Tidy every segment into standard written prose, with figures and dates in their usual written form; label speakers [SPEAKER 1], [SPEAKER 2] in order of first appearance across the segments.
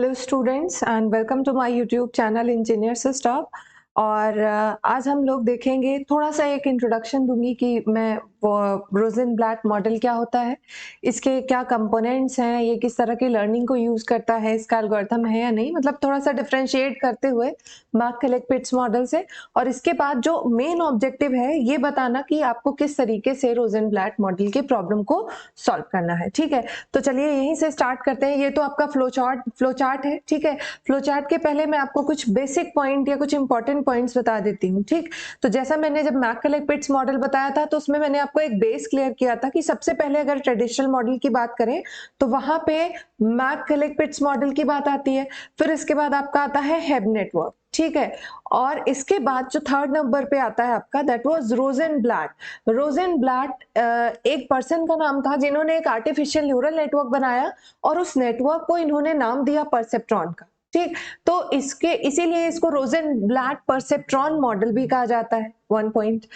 [SPEAKER 1] Hello students and welcome to my YouTube channel engineer से stop. और आज हम लोग देखेंगे, थोड़ा सा एक इंट्रोडक्शन दूंगी कि मैं वो रोज़ेनब्लैट मॉडल क्या होता है, इसके क्या कंपोनेंट्स हैं, ये किस तरह की लर्निंग को यूज़ करता है, इसका एल्गोरिथम है या नहीं, मतलब थोड़ा सा डिफरेंशिएट करते हुए मार्क-कैलेक-पिट्स मॉडल से। और इसके बाद जो मेन ऑब्जेक्टिव है ये बताना कि आपको किस तरीके से रोज़ेनब्लैट मॉडल के प्रॉब्लम को सॉल्व करना है। ठीक है, तो चलिए यहीं से स्टार्ट करते हैं। ये तो आपका फ्लो चार्ट है। ठीक है, फ्लो चार्ट के पहले मैं आपको कुछ बेसिक पॉइंट या कुछ इंपॉर्टेंट पॉइंट्स बता देती हूँ। ठीक, तो जैसा मैंने जब मार्क-कैलेक-पिट्स मॉडल बताया था तो उसमें मैंने आपको एक बेस क्लियर किया था कि सबसे पहले अगर ट्रेडिशनल मॉडल की बात करें तो वहां पे मार्क-कैलेक-पिट्स मॉडल की बात आती है, फिर इसके बाद आपका आता है हेब नेटवर्क। ठीक है, और इसके बाद जो थर्ड नंबर पे आता है आपका, दैट वाज रोज़ेनब्लैट। रोज़ेनब्लैट एक पर्सन का नाम था जिन्होंने एक आर्टिफिशियल न्यूरल नेटवर्क बनाया और उस नेटवर्क को इन्होंने नाम दिया परसेप्ट्रॉन का। ठीक, तो इसके इसीलिए इसको रोज़ेनब्लैट परसेप्ट्रॉन मॉडल भी कहा जाता है। One point.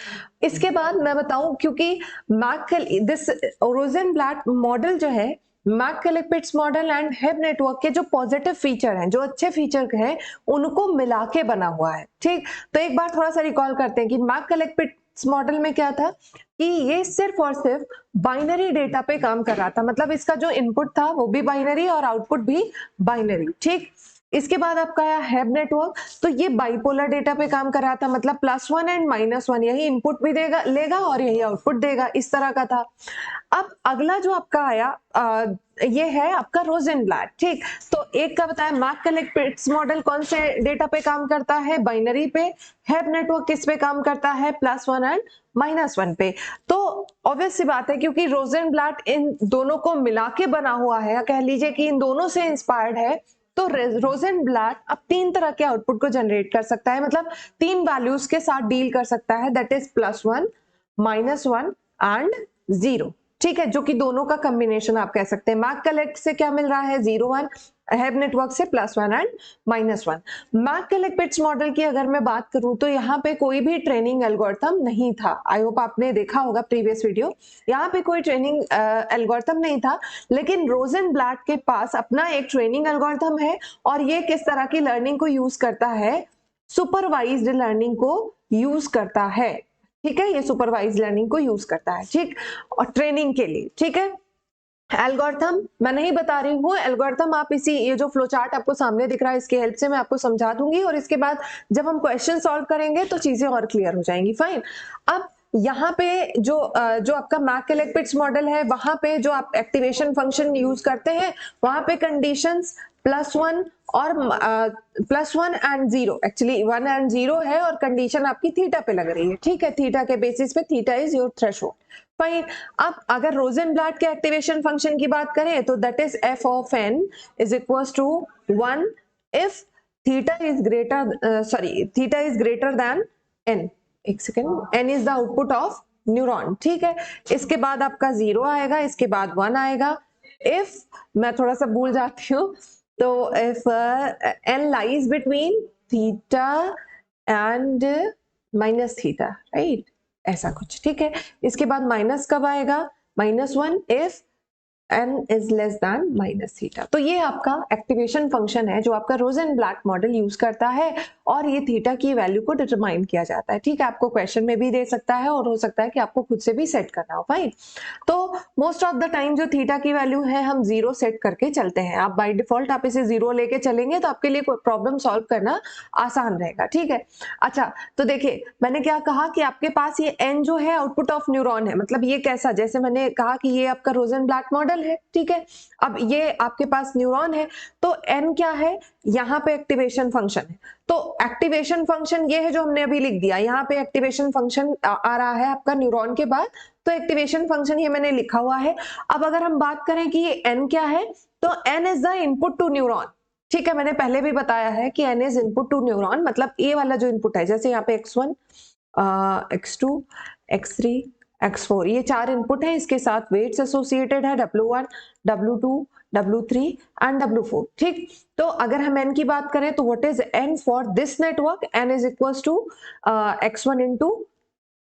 [SPEAKER 1] इसके बाद मैं बताऊं, क्योंकि दिस रोज़ेनब्लैट मॉडल जो है, मार्क-कैलेक-पिट्स मॉडल एंड हेब नेटवर्क के जो पॉजिटिव फीचर हैं, जो अच्छे फीचर हैं, उनको मिला के बना हुआ है। ठीक, तो एक बार थोड़ा सा रिकॉल करते हैं कि मार्क-कैलेक-पिट्स मॉडल में क्या था कि ये सिर्फ और सिर्फ बाइनरी डेटा पे काम कर रहा था, मतलब इसका जो इनपुट था वो भी बाइनरी और आउटपुट भी बाइनरी। ठीक, इसके बाद आपका आया हेब नेटवर्क, तो ये बाइपोलर डेटा पे काम कर रहा था, मतलब +1 एंड -1, यही इनपुट भी देगा लेगा और यही आउटपुट देगा, इस तरह का था। अब अगला जो आपका आया ये है आपका रोज़ेनब्लैट। ठीक, तो एक का बताया मार्क-कैलेक-पिट्स मॉडल कौन से डेटा पे काम करता है, बाइनरी पे। हेब नेटवर्क किस पे काम करता है, +1 एंड -1 पे। तो ऑब्वियस सी बात है, क्योंकि रोज़ेनब्लैट इन दोनों को मिला के बना हुआ है, कह लीजिए कि इन दोनों से इंस्पायर्ड है, तो रोज़ेनब्लैट अब 3 तरह के आउटपुट को जनरेट कर सकता है, मतलब 3 वैल्यूज के साथ डील कर सकता है, दैट इज +1, -1 एंड 0। ठीक है, जो कि दोनों का कॉम्बिनेशन आप कह सकते हैं। मार्क-कैलेक से क्या मिल रहा है, 0 1, हेब नेटवर्क से +1 एंड -1। मार्क-कैलेक-पिट्स मॉडल की अगर मैं बात करूं तो यहाँ पे कोई भी ट्रेनिंग एल्गोरिथम नहीं था। आई होप आपने देखा होगा प्रीवियस वीडियो, यहाँ पे कोई ट्रेनिंग एल्गोरिथम नहीं था, लेकिन रोज़ेनब्लैट के पास अपना एक ट्रेनिंग एल्गोरिथम है और ये किस तरह की लर्निंग को यूज करता है, सुपरवाइज्ड लर्निंग को यूज करता है। ठीक है, ये सुपरवाइज्ड लर्निंग को यूज करता है। ठीक, और ट्रेनिंग के लिए। ठीक है, एल्गोरिथम मैं नहीं बता रही हूँ, एल्गोरिथम आप इसी ये जो फ्लो चार्ट आपको सामने दिख रहा है इसकी हेल्प से मैं आपको समझा दूंगी, और इसके बाद जब हम क्वेश्चन सॉल्व करेंगे तो चीजें और क्लियर हो जाएंगी। फाइन, अब यहाँ पे जो आपका मार्क-कैलेक-पिट्स मॉडल है, वहां पे जो आप एक्टिवेशन फंक्शन यूज करते हैं, वहां पे कंडीशंस +1 और +1 एंड 0, एक्चुअली 1 एंड 0 है और कंडीशन आपकी थीटा पे लग रही है। ठीक है, थीटा के बेसिस पे, theta is your threshold. Fine, अब अगर रोज़ेनब्लैट के एक्टिवेशन फंक्शन की बात करें तो that is f of n is equals to 1 if theta is greater than n। एक second, n is the output of neuron. ठीक है, इसके बाद आपका 0 आएगा, इसके बाद 1 आएगा। if मैं थोड़ा सा भूल जाती हूँ, तो if n lies between theta and minus theta, right, ऐसा कुछ। ठीक है, इसके बाद माइनस कब आएगा, -1 if n is less than -theta. तो ये आपका एक्टिवेशन फंक्शन है जो आपका रोज़ेनब्लैट मॉडल यूज करता है और ये थीटा की वैल्यू को डिटरमाइन किया जाता है। ठीक है, आपको क्वेश्चन में भी दे सकता है और हो सकता है कि आपको खुद से भी सेट करना हो। फाइन, तो मोस्ट ऑफ द टाइम जो थीटा की वैल्यू है हम 0 सेट करके चलते हैं। आप बाय डिफॉल्ट आप इसे 0 लेके चलेंगे तो आपके लिए प्रॉब्लम सॉल्व करना आसान रहेगा। ठीक है, अच्छा, तो देखिए मैंने क्या कहा कि आपके पास ये n जो है आउटपुट ऑफ न्यूरॉन है, मतलब ये कैसा, जैसे मैंने कहा कि ये आपका रोज़ेनब्लैट मॉडल है। ठीक है, अब ये आपके पास न्यूरॉन है, तो n क्या है, यहाँ पे एक्टिवेशन फंक्शन है। तो एक्टिवेशन फंक्शन ये है जो हमने अभी लिख दिया, यहाँ पे एक्टिवेशन फंक्शन आ रहा है आपका न्यूरॉन के बाद, तो एक्टिवेशन फंक्शन ये मैंने लिखा हुआ है। अब अगर हम बात करें कि ये n क्या है, तो n is the input to neuron. ठीक है, मैंने पहले भी बताया है कि n is input to neuron, मतलब ए वाला जो इनपुट है, जैसे यहाँ पे x1, x2, x3, x4, ये 4 इनपुट है, इसके साथ वेट्स एसोसिएटेड है, W1, W2, W3 and W4। ठीक, तो अगर हम n की बात करें तो what is n for this network, n is equals to x1 into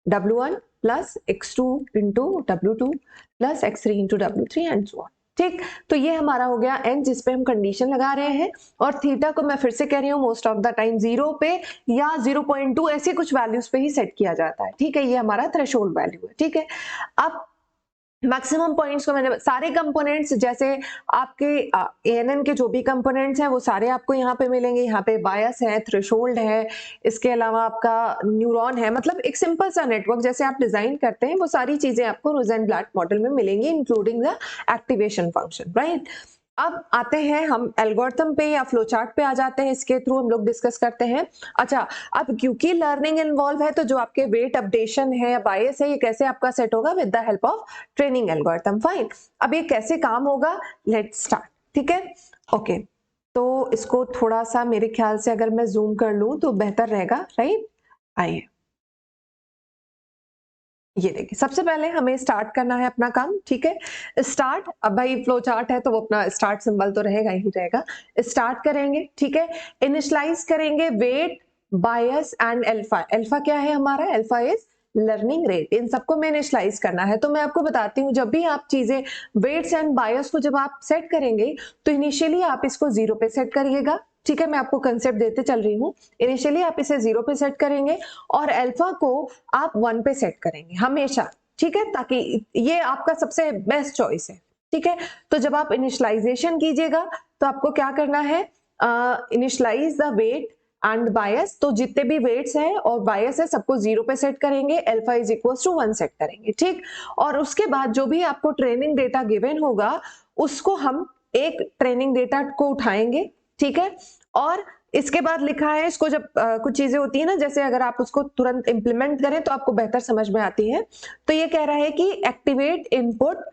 [SPEAKER 1] W1 plus x2 into W2 plus x3 into W3 and so on. ठीक, तो ये हमारा हो गया n जिस पे हम कंडीशन लगा रहे हैं, और थीटा को मैं फिर से कह रही हूँ मोस्ट ऑफ द टाइम 0 पे या 0.2 ऐसी कुछ वैल्यूज पे ही सेट किया जाता है। ठीक है, ये हमारा थ्रेशोल्ड वैल्यू है। ठीक है, अब मैक्सिमम पॉइंट्स को मैंने सारे कंपोनेंट्स जैसे आपके ANN के जो भी कंपोनेंट्स हैं वो सारे आपको यहाँ पे मिलेंगे। यहाँ पे बायस है, थ्रेशोल्ड है, इसके अलावा आपका न्यूरॉन है, मतलब एक सिंपल सा नेटवर्क जैसे आप डिजाइन करते हैं वो सारी चीजें आपको रोसेनब्लैट मॉडल में मिलेंगी, including the activation function, right. अब आते हैं हम एल्गोरिथम पे या फ्लो चार्ट पे आ जाते हैं, इसके थ्रू हम लोग डिस्कस करते हैं। अच्छा, अब क्योंकि लर्निंग इन्वॉल्व है तो जो आपके वेट अपडेशन है या बायस है ये कैसे आपका सेट होगा, with the help of training algorithm. Fine, अब ये कैसे काम होगा, लेट्स स्टार्ट। ठीक है, ओके, तो इसको थोड़ा सा मेरे ख्याल से अगर मैं जूम कर लूं तो बेहतर रहेगा, राइट। आइए, ये देखिए, सबसे पहले हमें स्टार्ट करना है अपना काम। ठीक है, स्टार्ट, अब भाई फ्लो चार्ट है तो वो अपना स्टार्ट सिंबल तो रहेगा ही रहेगा। स्टार्ट करेंगे, ठीक है, इनिशियलाइज करेंगे weight, bias and alpha. Alpha क्या है हमारा, अल्फा इज लर्निंग रेट। इन सबको मैं इनिशियलाइज करना है। तो मैं आपको बताती हूँ, जब भी आप चीजें वेट्स एंड बायस को जब आप सेट करेंगे तो इनिशियली आप इसको 0 पे सेट करिएगा। ठीक है, मैं आपको कंसेप्ट देते चल रही हूँ। इनिशियली आप इसे 0 पे सेट करेंगे और अल्फा को आप 1 पे सेट करेंगे हमेशा। ठीक है, ताकि ये आपका सबसे बेस्ट चॉइस है। ठीक है, तो जब आप इनिशियलाइजेशन कीजिएगा तो आपको क्या करना है, initialize the weight and bias. तो जितने भी वेट्स हैं और बायस है सबको 0 पे सेट करेंगे, alpha is equal to 1 set करेंगे। ठीक, और उसके बाद जो भी आपको ट्रेनिंग डेटा गिवन होगा उसको हम एक ट्रेनिंग डेटा को उठाएंगे। ठीक है, और इसके बाद लिखा है, इसको जब कुछ चीजें होती है ना, जैसे अगर आप उसको तुरंत इंप्लीमेंट करें तो आपको बेहतर समझ में आती है। तो ये कह रहा है कि activate input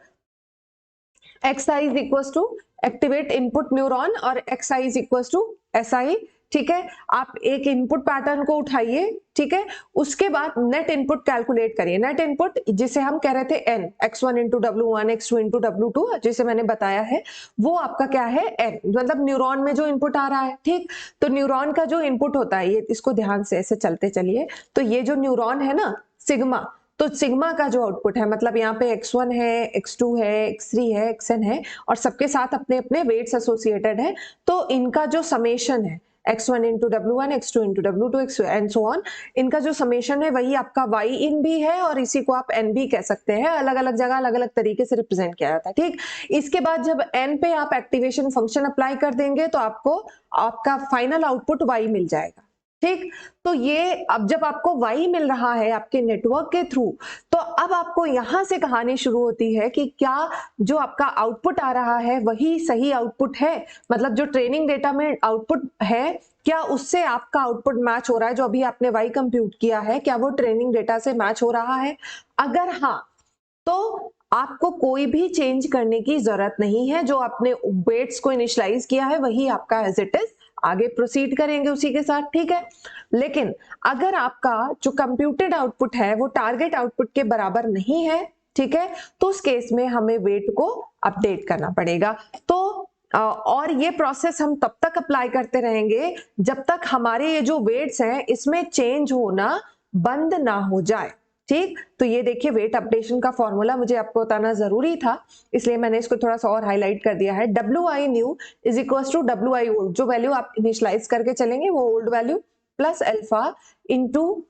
[SPEAKER 1] xi is equal to activate input neuron और xi is equal to si। ठीक है, आप एक इनपुट पैटर्न को उठाइए। ठीक है, उसके बाद नेट इनपुट कैलकुलेट करिए। नेट इनपुट जिसे हम कह रहे थे n, x1 into w1, x2 into w2, जिसे मैंने बताया है वो आपका क्या है, n, मतलब न्यूरॉन में जो इनपुट आ रहा है। ठीक, तो न्यूरॉन का जो इनपुट होता है, ये इसको ध्यान से ऐसे चलते चलिए, तो ये जो न्यूरॉन है ना सिग्मा, तो सिग्मा का जो आउटपुट है, मतलब यहाँ पे x1 है, x2 है, x3 है, xn है, और सबके साथ अपने अपने वेट्स एसोसिएटेड है। तो इनका जो समेशन है x1 into w1, x2 into w2 and so on, इनका जो समेशन है वही आपका y इन भी है, और इसी को आप n भी कह सकते हैं। अलग अलग जगह अलग अलग तरीके से रिप्रेजेंट किया जाता है। ठीक, इसके बाद जब n पे आप एक्टिवेशन फंक्शन अप्लाई कर देंगे तो आपको आपका फाइनल आउटपुट y मिल जाएगा। ठीक, तो ये अब जब आपको y मिल रहा है आपके नेटवर्क के थ्रू, तो अब आपको यहां से कहानी शुरू होती है कि क्या जो आपका आउटपुट आ रहा है वही सही आउटपुट है, मतलब जो ट्रेनिंग डेटा में आउटपुट है क्या उससे आपका आउटपुट मैच हो रहा है, जो अभी आपने y कंप्यूट किया है क्या वो ट्रेनिंग डेटा से मैच हो रहा है। अगर हाँ, तो आपको कोई भी चेंज करने की जरूरत नहीं है। जो आपने वेट्स को इनिशियलाइज किया है वही आपका एज इट इज आगे प्रोसीड करेंगे उसी के साथ। ठीक है, लेकिन अगर आपका जो कंप्यूटेड आउटपुट है वो टारगेट आउटपुट के बराबर नहीं है, ठीक है, तो उस केस में हमें वेट को अपडेट करना पड़ेगा। तो और ये प्रोसेस हम तब तक अप्लाई करते रहेंगे जब तक हमारे ये जो वेट्स हैं इसमें चेंज होना बंद ना हो जाए। ठीक, तो ये देखिए वेट अपडेशन का फॉर्मूला मुझे आपको बताना जरूरी था, इसलिए मैंने इसको थोड़ा सा और हाईलाइट कर दिया है। WI new is equal to WI old, जो वैल्यू आप इनिशियलाइज करके चलेंगे वो old value plus alpha into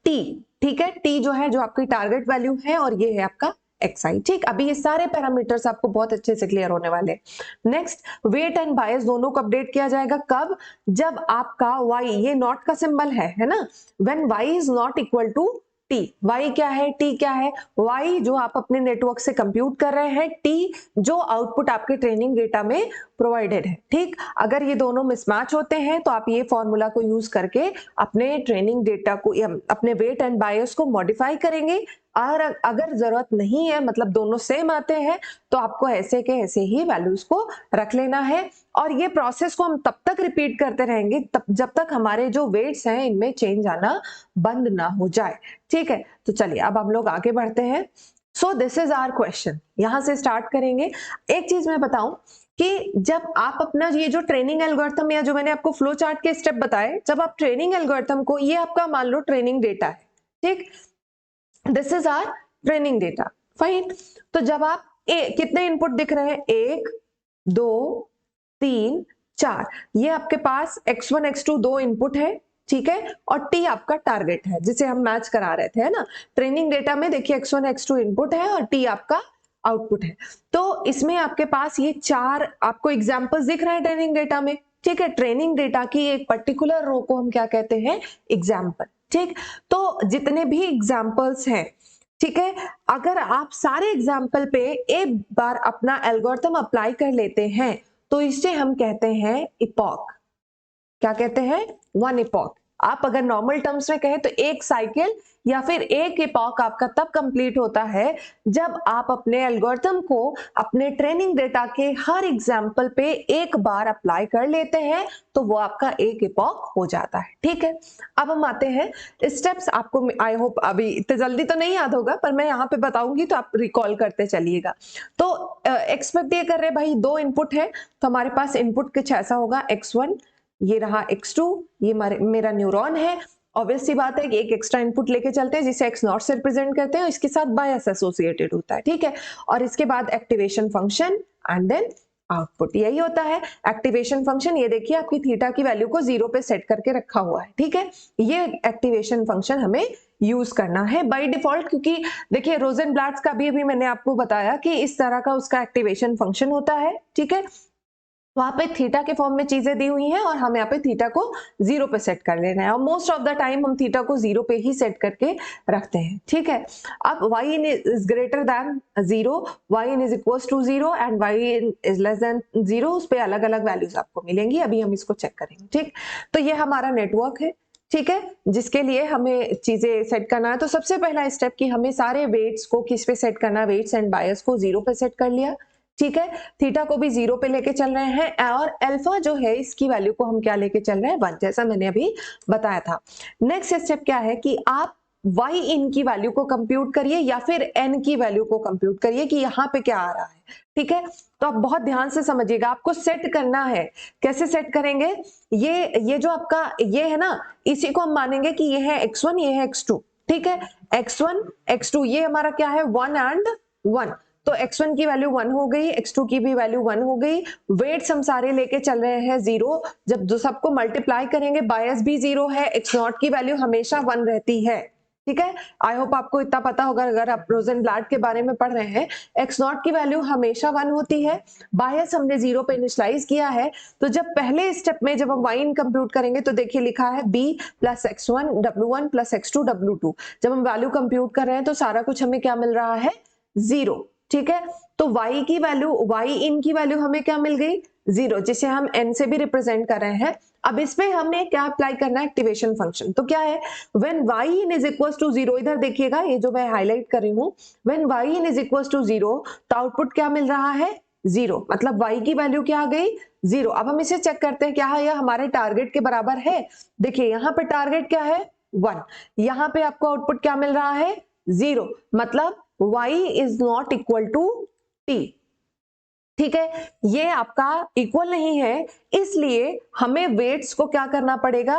[SPEAKER 1] T. ठीक है, टी जो है जो आपकी टारगेट वैल्यू है, और ये है आपका xi। ठीक, अभी ये सारे पैरामीटर्स आपको बहुत अच्छे से क्लियर होने वाले। नेक्स्ट, वेट एंड बायस दोनों को अपडेट किया जाएगा कब, जब आपका y, ये नॉट का सिंबल है ना, when y is not equal to T. y क्या है, t क्या है, y जो आप अपने नेटवर्क से कंप्यूट कर रहे हैं, t जो आउटपुट आपके ट्रेनिंग डेटा में प्रोवाइडेड है। ठीक, अगर ये दोनों मिसमैच होते हैं तो आप ये फॉर्मूला को यूज करके अपने ट्रेनिंग डेटा को या अपने वेट एंड बायस को मॉडिफाई करेंगे। और अगर जरूरत नहीं है, मतलब दोनों सेम आते हैं, तो आपको ऐसे के ऐसे ही वैल्यूज को रख लेना है। और ये प्रोसेस को हम तब तक रिपीट करते रहेंगे जब तक हमारे जो वेट्स हैं इनमें चेंज आना बंद ना हो जाए। ठीक है, तो चलिए अब हम लोग आगे बढ़ते हैं। So this is our question, यहां से स्टार्ट करेंगे। एक चीज मैं बताऊं कि जब आप अपना ये जो ट्रेनिंग एल्गोरिथम या जो मैंने आपको फ्लो चार्ट के स्टेप बताए, जब आप ट्रेनिंग एल्गोरिथम को, ये आपका मान लो ट्रेनिंग डेटा है। ठीक, this is our training data. Fine, तो जब आप कितने इनपुट दिख रहे हैं, 1 2 3 4, ये आपके पास x1 x2 दो इनपुट है, ठीक है, और t आपका टारगेट है जिसे हम मैच करा रहे थे, है ना। ट्रेनिंग डेटा में देखिए x1 x2 इनपुट है और t आपका आउटपुट है। तो इसमें आपके पास ये 4 आपको एग्जांपल्स दिख रहे हैं ट्रेनिंग डेटा में, ठीक है। ट्रेनिंग डेटा की एक पर्टिकुलर रो को हम क्या कहते हैं, एग्जाम्पल, ठीक। तो जितने भी एग्जाम्पल्स हैं, ठीक है, अगर आप सारे एग्जाम्पल पे एक बार अपना एल्गोरिथम अप्लाई कर लेते हैं तो इसे हम कहते हैं इपॉक। क्या कहते हैं, वन इपॉक। आप अगर नॉर्मल टर्म्स में कहें तो एक साइकिल या फिर एक इपॉक आपका तब कंप्लीट होता है जब आप अपने एल्गोरिथम को अपने ट्रेनिंग डेटा के हर एग्जाम्पल पे एक बार अप्लाई कर लेते हैं तो वो आपका एक इपॉक हो जाता है, ठीक है। अब हम आते हैं स्टेप्स। आपको आई होप अभी इतने जल्दी तो नहीं याद होगा, पर मैं यहाँ पे बताऊंगी तो आप रिकॉल करते चलिएगा। तो एक्सपेक्ट ये कर रहे भाई, दो इनपुट है तो हमारे पास इनपुट कुछ ऐसा होगा, x1 ये रहा, x2 ये मेरा न्यूरॉन है। ऑब्वियस सी बात है कि एक एक्स्ट्रा इनपुट लेके चलते हैं जिसे x नॉट से रिप्रेजेंट करते हैं, इसके साथ बायस एसोसिएटेड होता है, ठीक है। और इसके बाद activation function and then output, यही होता है एक्टिवेशन फंक्शन। ये देखिए आपकी थीटा की वैल्यू को 0 पे सेट करके रखा हुआ है, ठीक है। ये एक्टिवेशन फंक्शन हमें यूज करना है बाय डिफॉल्ट, क्योंकि देखिए रोजेनब्लैट्स का भी मैंने आपको बताया कि इस तरह का उसका एक्टिवेशन फंक्शन होता है, ठीक है। वहां पे थीटा के फॉर्म में चीजें दी हुई हैं और हम यहाँ पे थीटा को 0 पे सेट कर लेना है, और मोस्ट ऑफ द टाइम हम थीटा को 0 पे ही सेट करके रखते हैं, ठीक है। अब y in is greater than 0, y in is equals to 0 and y in is less than 0, उस पे अलग अलग वैल्यूज आपको मिलेंगी, अभी हम इसको चेक करेंगे, ठीक। तो ये हमारा नेटवर्क है, ठीक है, जिसके लिए हमें चीजें सेट करना है। तो सबसे पहला स्टेप कि हमें सारे वेट्स को किस पे सेट करना है, वेट्स एंड बायस को 0 पे सेट कर लिया, ठीक है। थीटा को भी 0 पे लेके चल रहे हैं और अल्फा जो है इसकी वैल्यू को हम क्या लेके चल रहे हैं, 1, जैसा मैंने अभी बताया था। नेक्स्ट स्टेप क्या है कि आप y इन की वैल्यू को कंप्यूट करिए या फिर n की वैल्यू को कंप्यूट करिए कि यहाँ पे क्या आ रहा है, ठीक है। तो आप बहुत ध्यान से समझिएगा, आपको सेट करना है। कैसे सेट करेंगे, ये जो आपका ये है ना, इसी को हम मानेंगे कि ये है x1 ये है x2, ठीक है। x1 x2 ये हमारा क्या है, 1 एंड 1, तो x1 की वैल्यू 1 हो गई, x2 की भी वैल्यू 1 हो गई। वेट्स हम सारे लेके चल रहे हैं 0, जब जो सबको मल्टीप्लाई करेंगे बायस भी 0 है, x0 की वैल्यू हमेशा 1 रहती है, ठीक है। आई होप आपको इतना पता होगा, अगर आप रोजेनब्लैट के बारे में पढ़ रहे हैं, x0 की वैल्यू हमेशा 1 होती है, बायस हमने 0 पे इनिशियलाइज किया है। तो जब पहले स्टेप में जब हम y इन कंप्यूट करेंगे तो देखिए लिखा है b plus x1 w1 plus x2 w2। जब हम वैल्यू कंप्यूट कर रहे हैं तो सारा कुछ हमें क्या मिल रहा है, 0, ठीक है। तो y की वैल्यू, y इन की वैल्यू हमें क्या मिल गई, 0, जिसे हम n से भी रिप्रेजेंट कर रहे हैं। अब इसमें हमें क्या अप्लाई करना है, एक्टिवेशन फंक्शन। तो क्या है, when y in is equals to 0, इधर देखिएगा ये जो मैं हाईलाइट कर रही हूँ, when y in is equals to 0 तो आउटपुट क्या मिल रहा है, 0, मतलब y की वैल्यू क्या आ गई, 0। अब हम इसे चेक करते हैं क्या है, यह हमारे टारगेट के बराबर है। देखिए यहाँ पे टारगेट क्या है, 1, यहाँ पे आपको आउटपुट क्या मिल रहा है, 0, मतलब y is not equal to t, ठीक है। ये आपका इक्वल नहीं है, इसलिए हमें वेट्स को क्या करना पड़ेगा,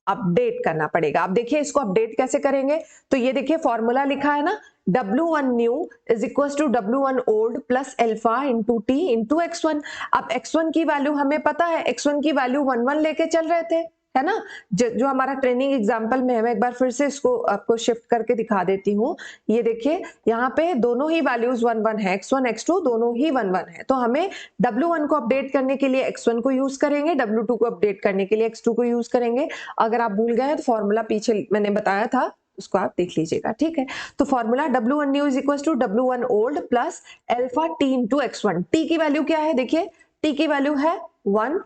[SPEAKER 1] अपडेट करना पड़ेगा। अब देखिए इसको अपडेट कैसे करेंगे, तो ये देखिए फॉर्मूला लिखा है ना, W1 new is equal to W1 old plus alpha into t into x1। अब x1 की वैल्यू हमें पता है, x1 की वैल्यू 1 1 लेके चल रहे थे, है ना। जो हमारा ट्रेनिंग एग्जाम्पल में है, मैं एक बार फिर से इसको आपको शिफ्ट करके दिखा देती हूँ। ये देखिए यहाँ पे दोनों ही वैल्यूज 1 1 है, x1 x2 दोनों ही 1 1 है। तो हमें W1 को अपडेट करने के लिए x1 को यूज करेंगे, W2 को अपडेट करने के लिए x2 को यूज करेंगे। अगर आप भूल गए तो फॉर्मूला पीछे मैंने बताया था, उसको आप देख लीजिएगा, ठीक है। तो formula W1 new is equal to W1 old plus alpha t into x1। t की वैल्यू क्या है, देखिए t की वैल्यू है 1,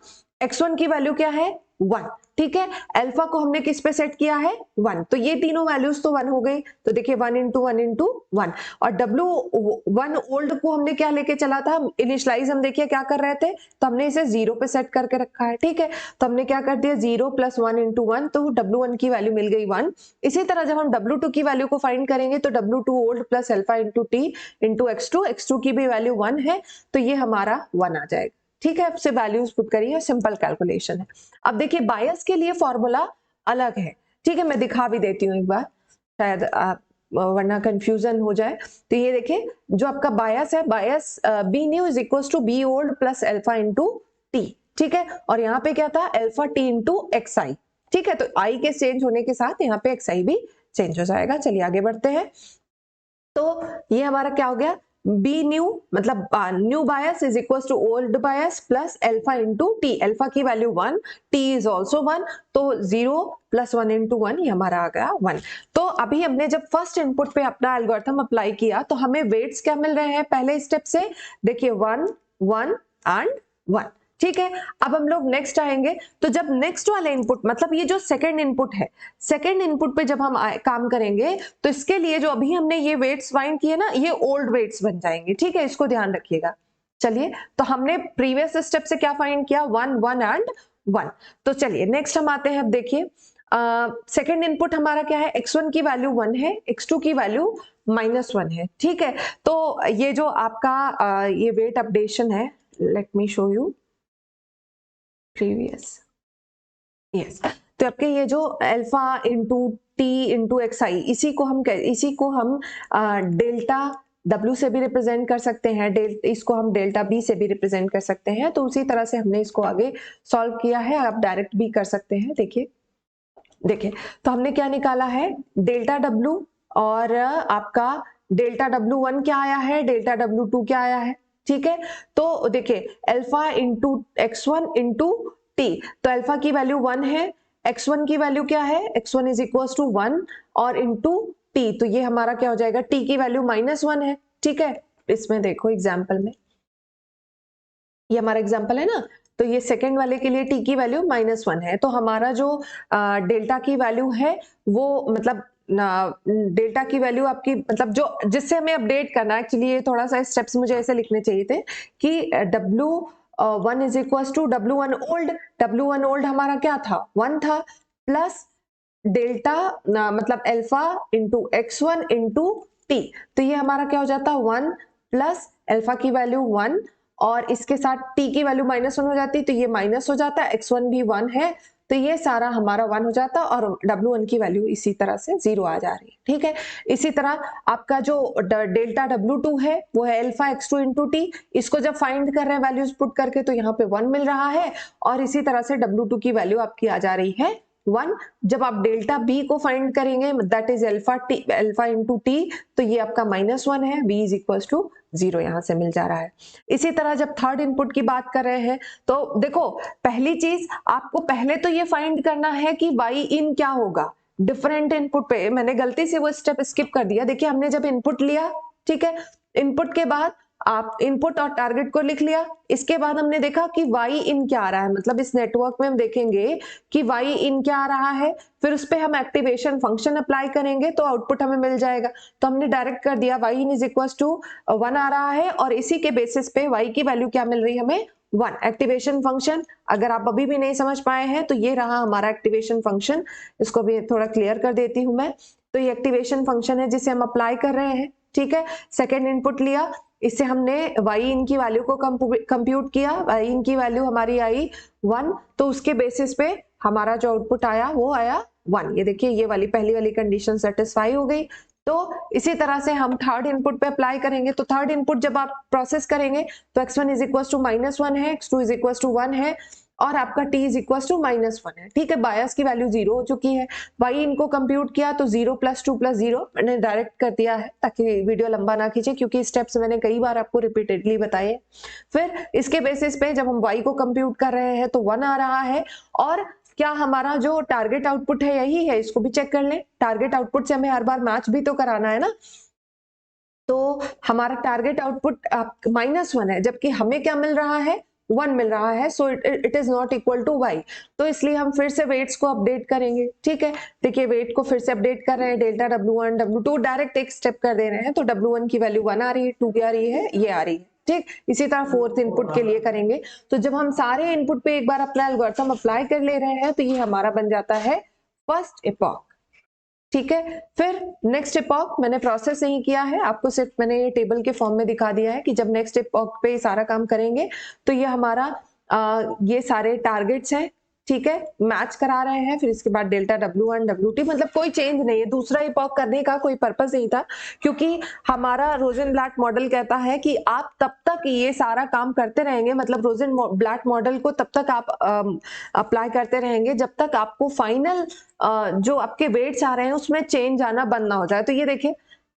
[SPEAKER 1] x1 की वैल्यू क्या है, 1, ठीक है। अल्फा को हमने किस पे सेट किया है, 1, तो ये तीनों वैल्यूज तो 1 हो गई। तो देखिए 1 इंटू 1 इंटू 1, और W1 ओल्ड को हमने क्या लेके चला था, इनिशियलाइज हम देखिए क्या कर रहे थे, तो हमने इसे 0 पे सेट करके रखा है, ठीक है। तो हमने क्या कर दिया, 0 प्लस 1 इंटू 1, तो W1 की वैल्यू मिल गई 1। इसी तरह जब हम W2 की वैल्यू को फाइंड करेंगे तो W2 old plus alpha into t into x2 की भी वैल्यू 1 है, तो ये हमारा 1 आ जाएगा, ठीक है। आपसे वैल्यूज पुट करिए, सिंपल कैलकुलेशन है। अब देखिए बायस के लिए फॉर्मूला अलग है, ठीक है, मैं दिखा भी देती हूँ एक बार, शायद वरना कंफ्यूजन हो जाए। तो ये देखिए जो आपका बायस है, bias B new is equal to B old plus alpha into T, ठीक है। और यहाँ पे क्या था, alpha T into X I, ठीक है। तो आई के चेंज होने के साथ यहाँ पे एक्स आई भी चेंज हो जाएगा। चलिए आगे बढ़ते हैं। तो ये हमारा क्या हो गया, बी न्यू मतलब new bias is equal to old bias plus alpha into T, alpha की वैल्यू 1, टी इज ऑल्सो 1, तो 0 प्लस 1 इंटू 1, ये हमारा आ गया 1। तो अभी हमने जब फर्स्ट इनपुट पे अपना एल्गोरिथम अप्लाई किया तो हमें वेट्स क्या मिल रहे हैं पहले स्टेप से, देखिए 1 1 एंड 1, ठीक है। अब हम लोग नेक्स्ट आएंगे, तो जब नेक्स्ट वाले इनपुट मतलब ये जो सेकंड इनपुट है, सेकंड इनपुट पे जब हम काम करेंगे तो इसके लिए जो अभी हमने ये वेट्स फाइंड किए ना, ये ओल्ड वेट्स बन जाएंगे, ठीक है। इसको ध्यान रखिएगा। चलिए, तो हमने प्रीवियस स्टेप से क्या फाइंड किया, 1 1 एंड 1। तो चलिए नेक्स्ट हम आते हैं। अब देखिए सेकंड इनपुट हमारा क्या है, x1 की वैल्यू 1 है, x2 की वैल्यू -1 है, ठीक है। तो ये जो आपका ये वेट अपडेशन है, let me show you previous, yes. तो आपके ये जो alpha into T into X I, इसी को हम डेल्टा W से भी रिप्रेजेंट कर सकते हैं, इसको हम डेल्टा B से भी रिप्रेजेंट कर सकते हैं। तो उसी तरह से हमने इसको आगे सॉल्व किया है, आप डायरेक्ट भी कर सकते हैं। देखिए तो हमने क्या निकाला है, डेल्टा W और आपका डेल्टा W1 क्या आया है, डेल्टा W2 क्या आया है, ठीक है। तो देखिए alpha into x1 into T, तो अल्फा की वैल्यू 1 है, x1 की वैल्यू क्या है, x1 इज इक्वल टू 1 और इंटू टी, तो ये हमारा क्या हो जाएगा, t की वैल्यू -1 है, ठीक है। इसमें देखो एग्जाम्पल में, ये हमारा एग्जाम्पल है ना, तो ये सेकंड वाले के लिए t की वैल्यू -1 है। तो हमारा जो डेल्टा की वैल्यू है वो मतलब डेल्टा की वैल्यू आपकी मतलब जो जिससे हमें अपडेट करना, एक्चुअली ये थोड़ा सा स्टेप्स मुझे ऐसे लिखने चाहिए थे कि W1 is equal to W1 old, W1 old हमारा क्या था, 1 था, प्लस डेल्टा मतलब alpha into x1 into T, तो ये हमारा क्या हो जाता है 1 प्लस अल्फा की वैल्यू 1 और इसके साथ t की वैल्यू -1 हो जाती, तो ये माइनस हो जाता है, x1 भी 1 है, तो ये सारा हमारा 1 हो जाता और W1 की वैल्यू इसी तरह से 0 आ जा रही है, ठीक है। इसी तरह आपका जो डेल्टा W2 है वो है अल्फा x2 इंटू टी, इसको जब फाइंड कर रहे हैं वैल्यूज पुट करके तो यहाँ पे 1 मिल रहा है और इसी तरह से W2 की वैल्यू आपकी आ जा रही है 1। जब आप डेल्टा B को फाइंड करेंगे that is alpha into T, तो ये आपका -1 है, B इज इक्वल टू 0 यहां से मिल जा रहा है। इसी तरह जब थर्ड इनपुट की बात कर रहे हैं तो देखो पहली चीज आपको पहले तो ये फाइंड करना है कि y इन क्या होगा, डिफरेंट इनपुट पे मैंने गलती से वो स्टेप स्किप कर दिया। देखिए हमने जब इनपुट लिया, ठीक है, इनपुट के बाद आप इनपुट और टारगेट को लिख लिया, इसके बाद हमने देखा कि y इन क्या आ रहा है, मतलब इस नेटवर्क में हम देखेंगे कि y इन क्या आ रहा है, फिर उस पे हम एक्टिवेशन फंक्शन अप्लाई करेंगे तो आउटपुट हमें मिल जाएगा। तो हमने डायरेक्ट कर दिया y in is equal to 1 आ रहा है और इसी के बेसिस पे y की वैल्यू क्या मिल रही है हमें, 1। एक्टिवेशन फंक्शन अगर आप अभी भी नहीं समझ पाए हैं तो ये रहा हमारा एक्टिवेशन फंक्शन, इसको भी थोड़ा क्लियर कर देती हूं मैं। तो ये एक्टिवेशन फंक्शन है जिसे हम अप्लाई कर रहे हैं, ठीक है। सेकेंड इनपुट लिया, इससे हमने y इन की वैल्यू को कंप्यूट किया, y इन की वैल्यू हमारी आई 1, तो उसके बेसिस पे हमारा जो आउटपुट आया वो आया 1। ये देखिए ये वाली पहली वाली कंडीशन सेटिस्फाई हो गई। तो इसी तरह से हम थर्ड इनपुट पे अप्लाई करेंगे, तो थर्ड इनपुट जब आप प्रोसेस करेंगे तो x1 इज इक्वल टू -1 है, x2 इज इक्वल टू 1 है और आपका t इज इक्वल टू -1 है, ठीक है। बायस की वैल्यू 0 हो चुकी है, y इनको कंप्यूट किया तो 0 + 2 + 0 मैंने डायरेक्ट कर दिया है ताकि वीडियो लंबा ना खींचे, क्योंकि स्टेप्स मैंने कई बार आपको रिपीटेडली बताए। फिर इसके बेसिस पे जब हम y को कंप्यूट कर रहे हैं तो 1 आ रहा है और क्या हमारा जो टारगेट आउटपुट है यही है, इसको भी चेक कर लें। टारगेट आउटपुट से हमें हर बार मैच भी तो कराना है ना, तो हमारा टारगेट आउटपुट -1 है जबकि हमें क्या मिल रहा है, 1 मिल रहा है, so it is not equal to y। तो इसलिए हम फिर से वेट्स को अपडेट करेंगे, ठीक है। देखिए वेट को फिर से अपडेट कर रहे हैं, डेल्टा W1 W2 डायरेक्ट एक स्टेप कर दे रहे हैं, तो W1 की वैल्यू 1 आ रही है, 2 भी आ रही है, ये आ रही है, ठीक। इसी तरह फोर्थ इनपुट के लिए करेंगे। तो जब हम सारे इनपुट पे एक बार अपना एल्गोरिथम अप्लाई कर ले रहे हैं तो ये हमारा बन जाता है फर्स्ट इपॉक, ठीक है। फिर नेक्स्ट इपॉक मैंने प्रोसेस नहीं किया है, आपको सिर्फ मैंने ये टेबल के फॉर्म में दिखा दिया है कि जब नेक्स्ट इपॉक पे सारा काम करेंगे तो ये हमारा ये सारे टारगेट्स हैं, ठीक है, मैच करा रहे हैं, फिर इसके बाद डेल्टा W1 WT, मतलब कोई चेंज नहीं है, दूसरा इपॉक करने का कोई पर्पस नहीं था, क्योंकि हमारा रोजेनब्लैट मॉडल कहता है कि आप तब तक ये सारा काम करते रहेंगे, मतलब रोजेनब्लैट मॉडल को तब तक आप अप्लाई करते रहेंगे जब तक आपको फाइनल जो आपके वेट्स आ रहे हैं उसमें चेंज आना बंद ना हो जाए। तो ये देखिए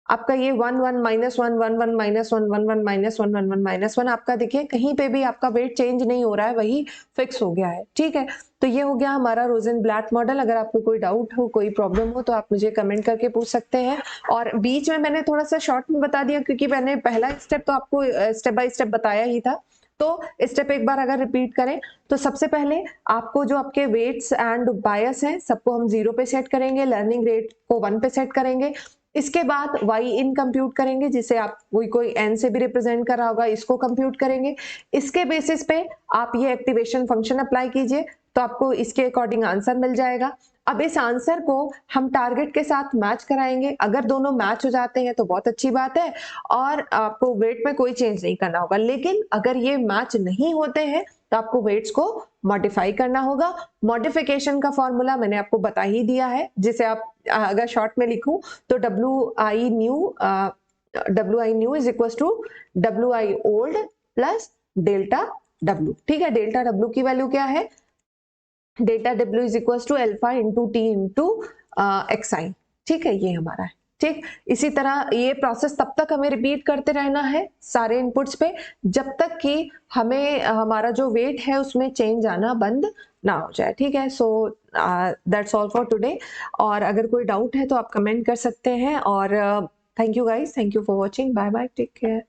[SPEAKER 1] आपका ये 1 1 -1 1 1 -1 1 1 -1 1 1 -1 आपका देखिए कहीं पे भी आपका वेट चेंज नहीं हो रहा है, वही फिक्स हो गया है। ठीक है, तो ये हो गया हमारा रोजेनब्लैट मॉडल। अगर आपको कोई डाउट हो, कोई प्रॉब्लम हो, तो आप मुझे कमेंट करके पूछ सकते हैं। और बीच में मैंने थोड़ा सा शॉर्ट में बता दिया, क्योंकि मैंने पहला स्टेप तो आपको स्टेप बाय स्टेप बताया ही था। तो स्टेप एक बार अगर रिपीट करें, तो सबसे पहले आपको जो आपके वेट्स एंड बायस हैं सबको हम 0 पे सेट करेंगे, लर्निंग रेट को 1 पे सेट करेंगे। इसके बाद वाई इन कंप्यूट करेंगे, जिसे आप कोई एन से भी रिप्रेजेंट कर रहा होगा, इसको कंप्यूट करेंगे। इसके बेसिस पे आप ये एक्टिवेशन फंक्शन अप्लाई कीजिए, तो आपको इसके अकॉर्डिंग आंसर मिल जाएगा। अब इस आंसर को हम टारगेट के साथ मैच कराएंगे। अगर दोनों मैच हो जाते हैं तो बहुत अच्छी बात है, और आपको वेट में कोई चेंज नहीं करना होगा। लेकिन अगर ये मैच नहीं होते हैं तो आपको वेट्स को मॉडिफाई करना होगा। मॉडिफिकेशन का फॉर्मूला मैंने आपको बता ही दिया है, जिसे आप अगर शॉर्ट में लिखूं तो W I new is equal to W I old plus delta W. ठीक है, डेल्टा डब्ल्यू की वैल्यू क्या है? Delta W is equal to alpha into T into X I. ठीक है, ये हमारा है। ठीक, इसी तरह ये प्रोसेस तब तक हमें रिपीट करते रहना है सारे इनपुट्स पे, जब तक कि हमें हमारा जो वेट है उसमें चेंज आना बंद ना हो जाए। ठीक है, so that's all for today. और अगर कोई डाउट है तो आप कमेंट कर सकते हैं। और thank you guys, thank you for watching, bye bye, take care.